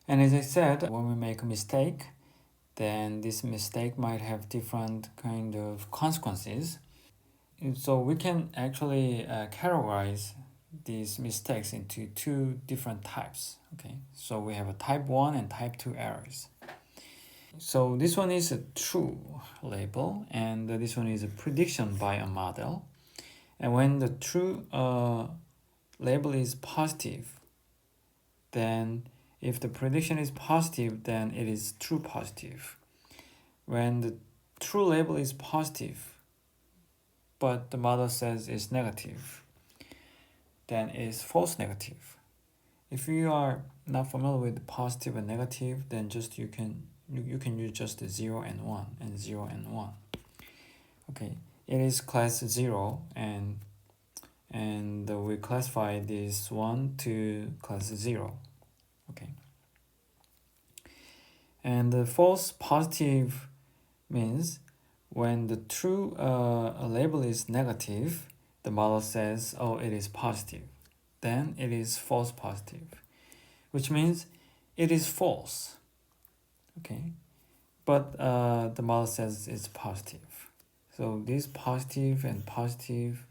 And as I said, when we make a mistake, then this mistake might have different kind of consequences. And so we can actually categorize these mistakes into two different types. Okay, so we have a type 1 and type 2 errors. So this one is a true label, and this one is a prediction by a model. And when the true label is positive, then if the prediction is positive, then it is true positive. When the true label is positive, but the model says it's negative, then it is false negative. If you are not familiar with positive and negative, then just you can use just 0 and 1 and 0 and 1. Okay, it is class 0, and we classify this one to class 0. Okay, and the false positive means when the true label is negative, the model says, oh, it is positive. Then it is false positive, which means it is false. Okay, but the model says it's positive. So this positive and positive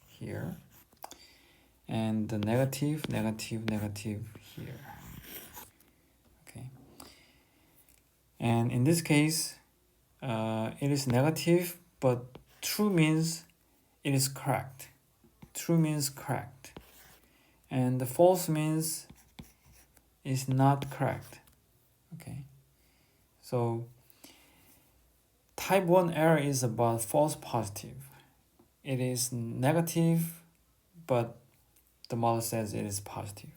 here, and the negative, negative, negative here. Okay, and in this case, it is negative, but true means it is correct. True means correct. And the false means it's not correct. Okay. So type 1 error is about false positive. It is negative, but the model says it is positive.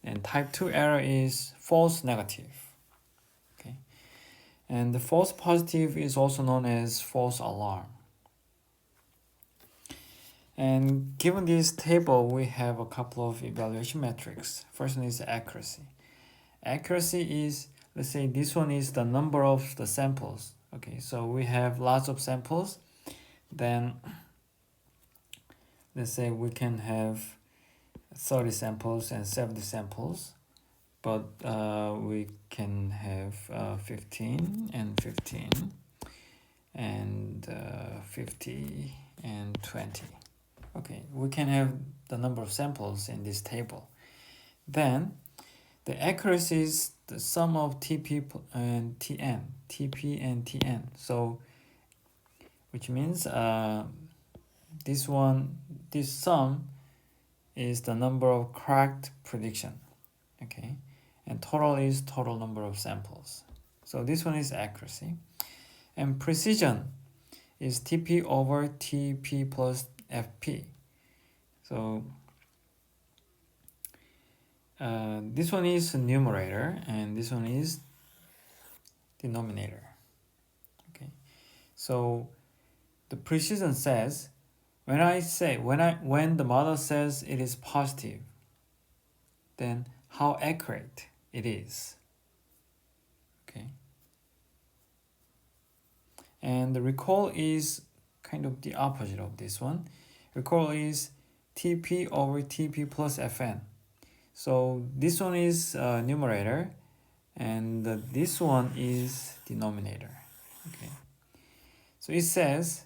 And type 2 error is false negative. Okay. And the false positive is also known as false alarm. And given this table, we have a couple of evaluation metrics. First one is accuracy. Accuracy is, let's say this one is the number of the samples. Okay, so we have lots of samples. Then let's say we can have 30 samples and 70 samples, but we can have 15 and 15 and 50 and 20. Okay, we can have the number of samples in this table. Then the accuracy is the sum of TP and TN, TP and TN. So, which means this sum is the number of correct prediction. Okay, and total is total number of samples. So this one is accuracy. And precision is TP over TP plus FP. So this one is numerator and this one is denominator. Okay, so the precision says when the model says it is positive, then how accurate it is. Okay, and the recall is kind of the opposite of this one. Recall is TP over TP plus Fn. So this one is numerator and this one is denominator. Okay, so it says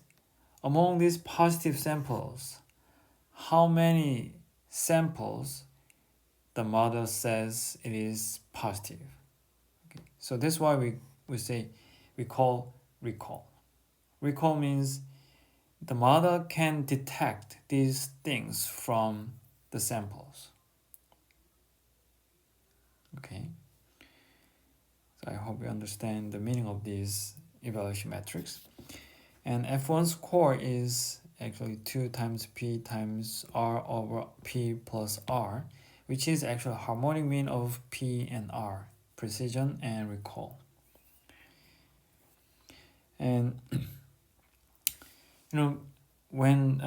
among these positive samples, how many samples the model says it is positive. Okay, so that's why we say we call recall. Recall means the model can detect these things from the samples. Okay, so I hope you understand the meaning of these evaluation metrics. And F1 score is actually 2 times P times R over P plus R, which is actually a harmonic mean of P and R, precision and recall. And when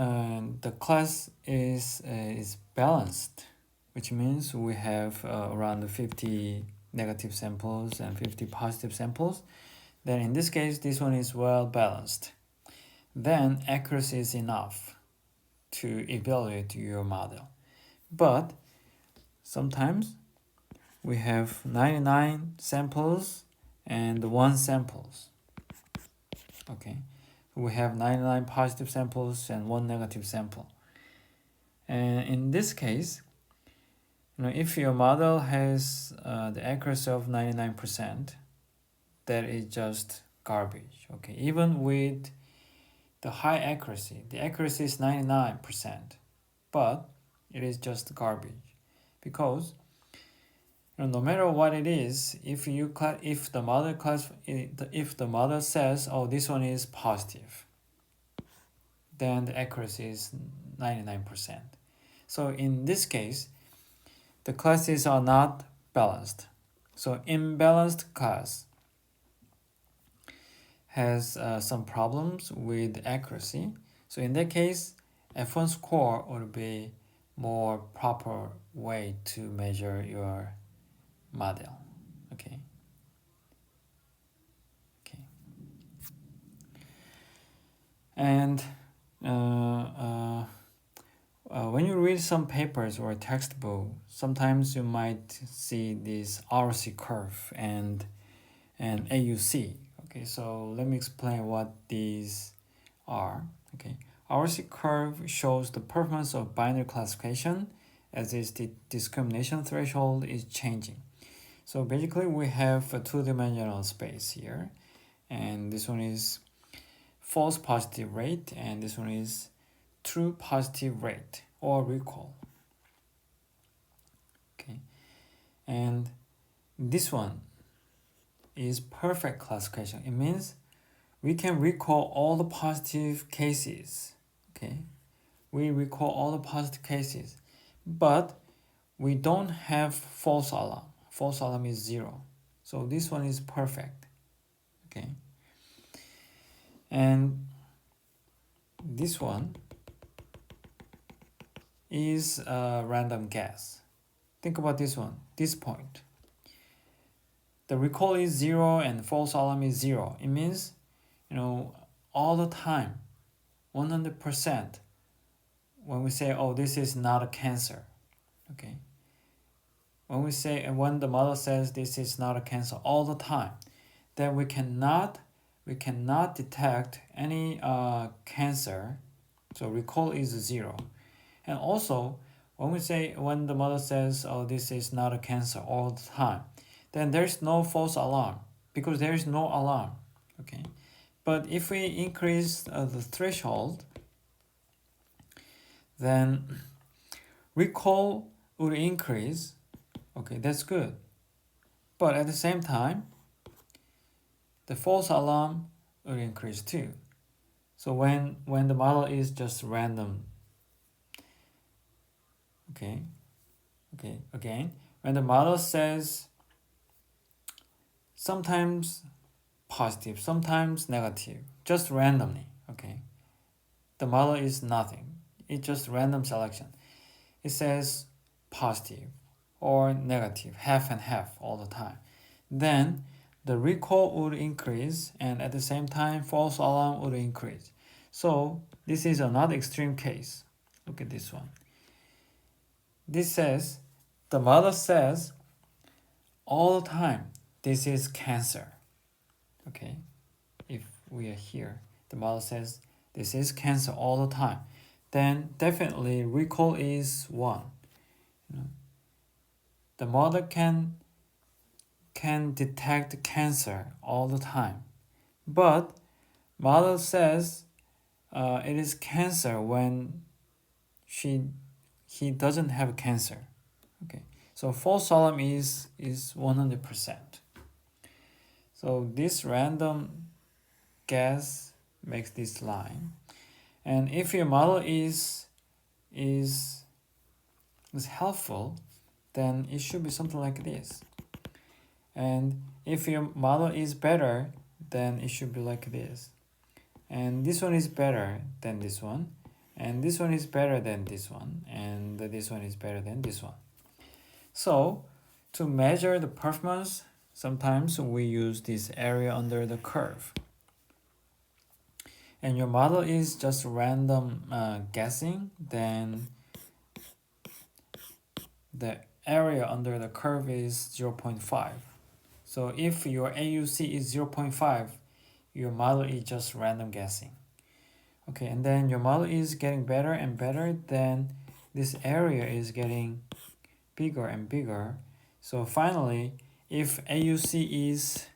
the class is balanced, which means we have around 50 negative samples and 50 positive samples, then in this case, this one is well balanced. Then accuracy is enough to evaluate your model. But sometimes we have 99 samples and 1 samples. Okay, we have 99 positive samples and 1 negative sample. And in this case, if your model has the accuracy of 99%, that is just garbage. Okay, even with the high accuracy, the accuracy is 99%, but it is just garbage, because no matter what it is, if the model says, oh, this one is positive, then the accuracy is 99%. So in this case, the classes are not balanced. So imbalanced class has some problems with accuracy. So in that case, F1 score would be more proper way to measure your model. Okay. And when you read some papers or textbook, sometimes you might see this RC curve and AUC. Okay, so let me explain what these are. Okay, RC curve shows the performance of binary classification as its discrimination threshold is changing. So basically we have a two-dimensional space here, and this one is false positive rate, and this one is true positive rate or recall. Okay, and this one is perfect classification. It means we can recall all the positive cases. Okay, we recall all the positive cases, but we don't have false alarm. False alarm is 0. So this one is perfect. Okay, and this one is a random guess. Think about this one, this point. The recall is 0 and false alarm is 0. It means, all the time, 100%, when we say, oh, this is not a cancer. Okay, when the model says this is not a cancer all the time, then we cannot detect any cancer. So recall is 0. And also, when the model says, oh, this is not a cancer all the time, then there's no false alarm, because there is no alarm. Okay, but if we increase the threshold, then recall would increase. Okay, that's good. But at the same time, the false alarm will increase too. So when the model is just random, again, when the model says sometimes positive, sometimes negative, just randomly, okay, the model is nothing. It's just random selection. It says positive or negative, half and half all the time. Then the recall would increase, and at the same time, false alarm would increase. So this is another extreme case. Look at this one. This says, the model says all the time, this is cancer. Okay, if we are here, the model says this is cancer all the time, then definitely recall is 1. The model can detect cancer all the time, but model says it is cancer when he doesn't have cancer. Okay, so false alarm is 100%. So this random guess makes this line, and if your model is helpful, then it should be something like this. And if your model is better, then it should be like this. And this one is better than this one, and this one is better than this one, and this one is better than this one. So to measure the performance, sometimes we use this area under the curve. And your model is just random guessing, then the area under the curve is 0.5. So if your AUC is 0.5, your model is just random guessing. Okay, and then your model is getting better and better, then this area is getting bigger and bigger. So finally, if AUC is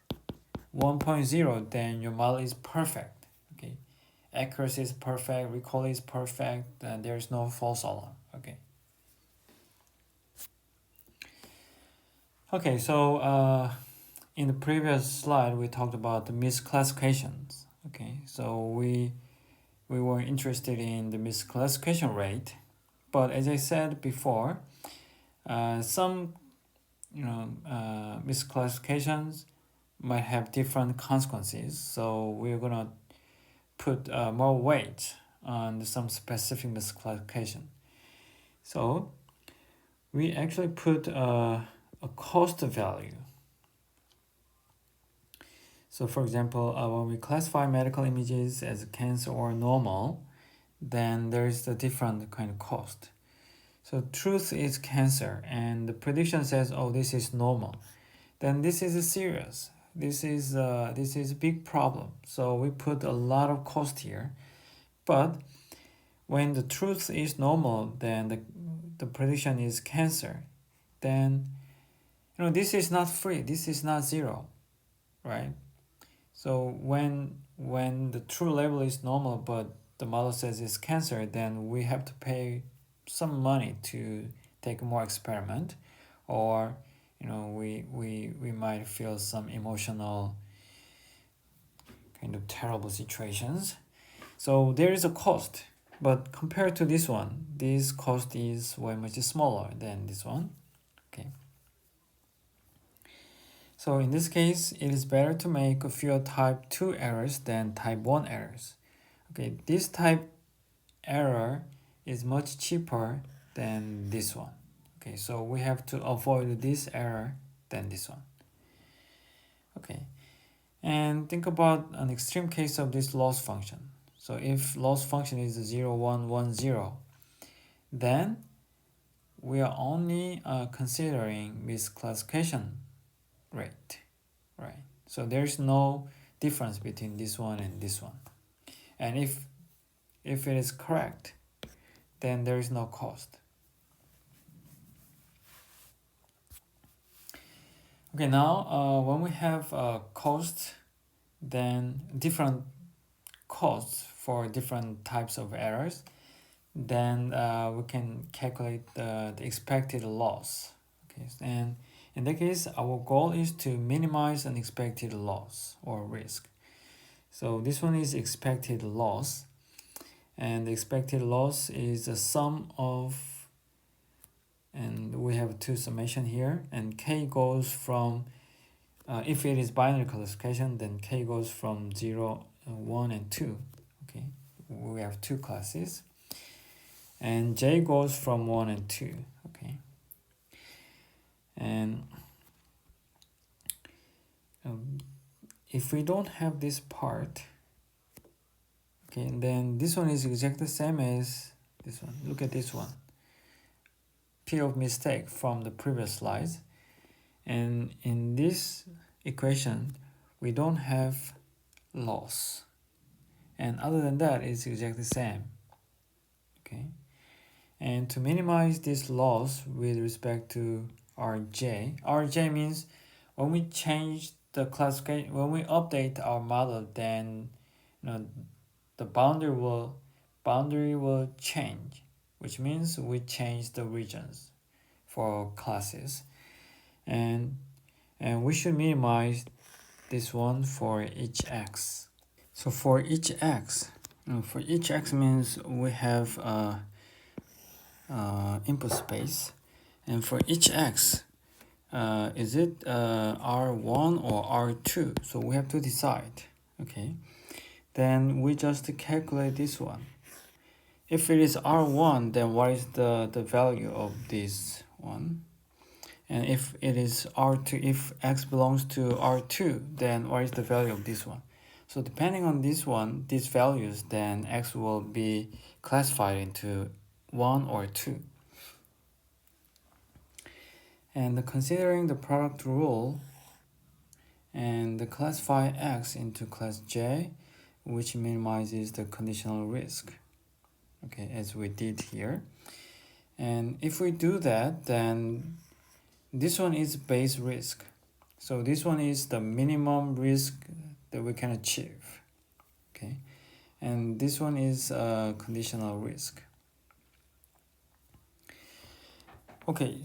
1.0, then your model is perfect. Okay, accuracy is perfect, recall is perfect, and there is no false alarm. Okay, so in the previous slide we talked about the misclassifications. Okay, so we were interested in the misclassification rate, but as I said before, some misclassifications might have different consequences, so we're gonna put more weight on some specific misclassification. So we actually put a cost value. So for example, when we classify medical images as cancer or normal, then there is a different kind of cost. So truth is cancer and the prediction says, oh, this is normal. Then this is serious. This is a big problem. So we put a lot of cost here. But when the truth is normal, then the prediction is cancer. Then this is not free. This is not zero, right? So when the true label is normal, but the model says it's cancer, then we have to pay some money to take more experiment, or we might feel some emotional kind of terrible situations. So there is a cost, but compared to this one, this cost is way much smaller than this one. Okay. So in this case, it is better to make fewer type 2 errors than type 1 errors. Okay, this type error is much cheaper than this one. Okay, so we have to avoid this error than this one. Okay, and think about an extreme case of this loss function. So if loss function is 0, 1, 1, 0, then we are only considering misclassification rate, right? So there's no difference between this one and this one. And if it is correct, then there is no cost. Okay, now when we have cost, then different costs for different types of errors, then we can calculate the expected loss. Okay, and in that case, our goal is to minimize an expected loss or risk. So this one is expected loss, and the expected loss is a sum of, and we have two summation here, and k goes from, if it is binary classification, then k goes from 0, 1, and 2. Okay, we have two classes, and j goes from 1 and 2. Okay, and if we don't have this part, okay, then this one is exactly the same as this one. Look at this one, p of mistake from the previous slides, and in this equation we don't have loss, and other than that it's exactly the same. Okay, and to minimize this loss with respect to rj means when we change the classification, when we update our model, then the boundary will change, which means we change the regions for classes, and we should minimize this one for each x. So for each x, means we have input space, and for each x, is it R1 or R2? So we have to decide. Okay, then we just calculate this one. If it is R1, then what is the value of this one? And if it is R2, if x belongs to R2, then what is the value of this one? So depending on this one, these values, then x will be classified into 1 or 2. And considering the product rule and classify X into class J, which minimizes the conditional risk, okay, as we did here. And if we do that, then this one is base risk. So this one is the minimum risk that we can achieve, okay? And this one is conditional risk. Okay,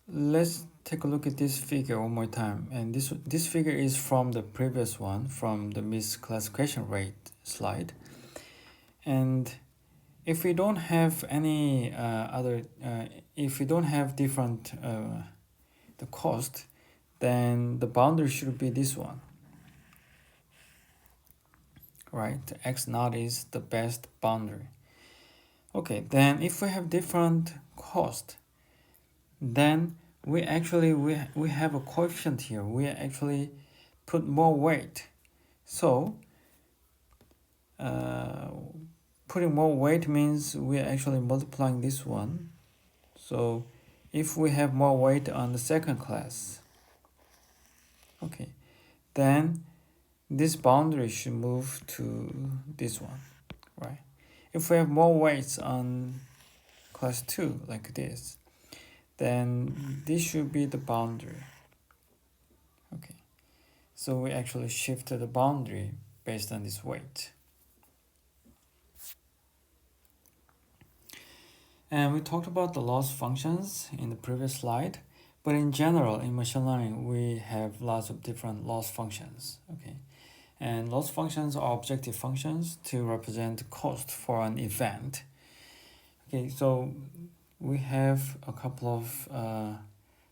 let's take a look at this figure one more time. And this figure is from the previous one, from the misclassification rate slide. And if we don't have any if we don't have different the cost, then the boundary should be this one, right? The X naught is the best boundary. Okay, then if we have different cost, then we have a coefficient here. We actually put more weight. So putting more weight means we're actually multiplying this one. So if we have more weight on the second class, okay, then this boundary should move to this one, right? If we have more weights on class 2 like this, then this should be the boundary. Okay, so we actually shifted the boundary based on this weight. And we talked about the loss functions in the previous slide, but in general, in machine learning, we have lots of different loss functions, okay? And loss functions are objective functions to represent cost for an event. Okay, so we have a couple of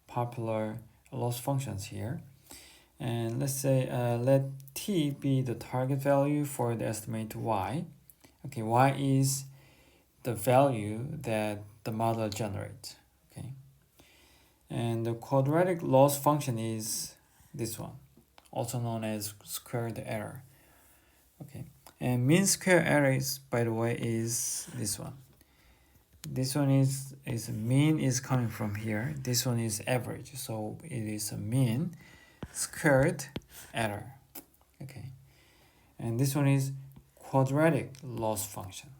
popular loss functions here. And let's say let t be the target value for the estimate y. Okay, y is the value that the model generates, okay? And the quadratic loss function is this one, also known as squared error, okay? And mean square error is, by the way, is this one. This one is mean is coming from here. This one is average, so it is a mean squared error, okay? And this one is quadratic loss function.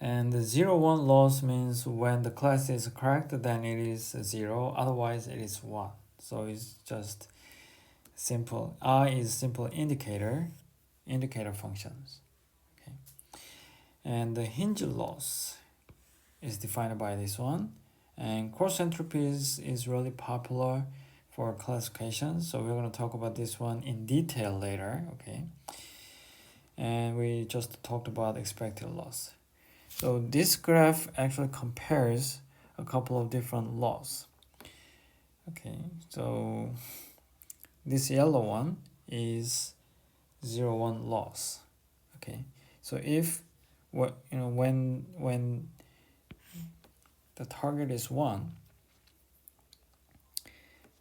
And the 0-1 loss means when the class is correct, then it is 0, otherwise it is 1. So it's just simple. I is simple indicator functions. Okay. And the hinge loss is defined by this one. And cross entropy is really popular for classification. So we're going to talk about this one in detail later, okay? And we just talked about expected loss. So this graph actually compares a couple of different loss. Okay, so this yellow one is 0-1 loss. Okay, so if when the target is 1,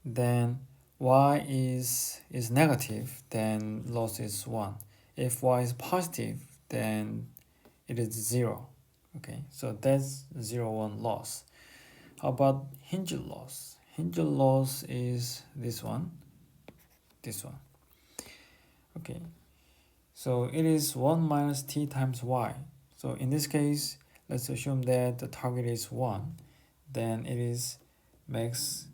then y is negative, then loss is 1. If y is positive, then it is 0. Okay, so that's 0-1 loss. How about hinge loss? Hinge loss is this one. Okay, so it is 1 minus t times y. So in this case, let's assume that the target is 1. Then it is max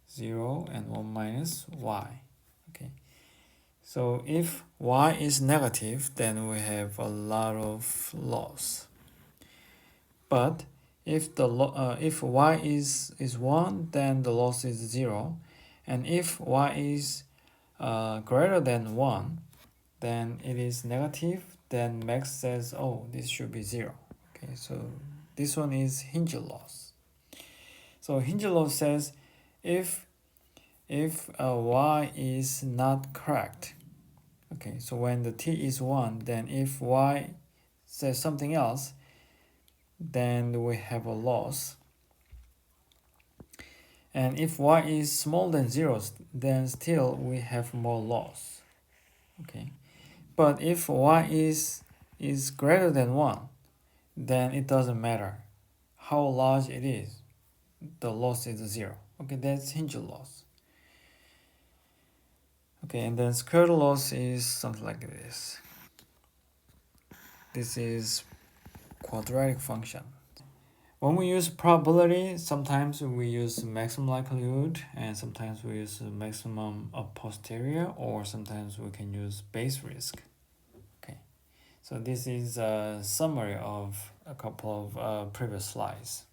0 and 1 minus y. Okay, so if y is negative, then we have a lot of loss. But if if y is 1, then the loss is 0, and if y is greater than 1, then it is negative. Then max says, oh, this should be 0. Okay, so this one is hinge loss. So hinge loss says if y is not correct. Okay, so when the t is 1, then if y says something else, then we have a loss. And if y is smaller than 0, then still we have more loss. Okay, but if y is greater than 1, then it doesn't matter how large it is. the loss is 0. Okay, that's hinge loss. Okay, and then square root loss is something like this. This is quadratic function. When we use probability, sometimes we use maximum likelihood, and sometimes we use maximum a posterior, or sometimes we can use base risk. Okay, so this is a summary of a couple of previous slides.